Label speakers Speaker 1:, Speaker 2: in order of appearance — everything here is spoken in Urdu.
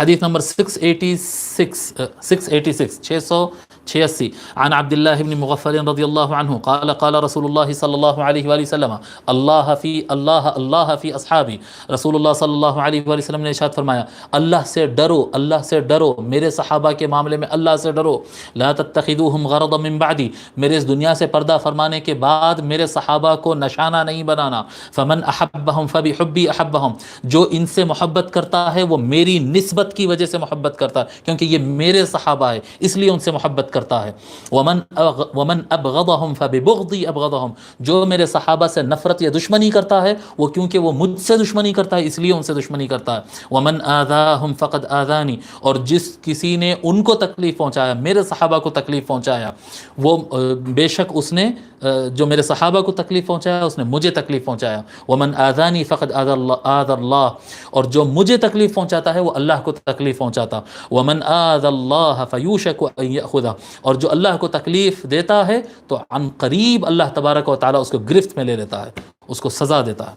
Speaker 1: حدیث نمبر 686 عن عبد الله بن مغفل رضی اللہ عنہ قال قال رسول اللہ صلی اللہ علیہ وآلہ وسلم اللہ فی اصحابی، رسول اللہ صلی اللہ علیہ وآلہ وسلم نے ارشاد فرمایا اللہ سے ڈرو میرے صحابہ کے معاملے میں اللہ سے ڈرو، لا تتخذوہم غرضا من بعدی، میرے اس دنیا سے پردہ فرمانے کے بعد میرے صحابہ کو نشانہ نہیں بنانا، فمن احبہم فبحبی احبہم، جو ان سے محبت کرتا ہے وہ میری نسبت کی وجہ سے محبت کرتا ہے، کیونکہ یہ میرے صحابہ ہے اس لیے ان سے محبت کرتا ہے، ومن ابغضہم فببغضی ابغضہم، جو میرے صحابہ سے نفرت یا دشمنی کرتا ہے وہ کیونکہ وہ مجھ سے دشمنی کرتا ہے اس لیے ان سے دشمنی کرتا ہے، ومن آذاہم فقد آذانی، اور جس کسی نے ان کو تکلیف پہنچایا، میرے صحابہ کو تکلیف پہنچایا، وہ بے شک اس نے جو میرے صحابہ کو تکلیف پہنچایا اس نے مجھے تکلیف پہنچایا، ومن آذانی فقد آذى اللہ، اور جو مجھے تکلیف پہنچاتا ہے وہ اللہ کو تکلیف پہنچاتا، ومن آذى اللہ فیوشک ان یأخذہ، اور جو اللہ کو تکلیف دیتا ہے تو عن قریب اللہ تبارک و تعالی اس کو گرفت میں لے لیتا ہے، اس کو سزا دیتا ہے۔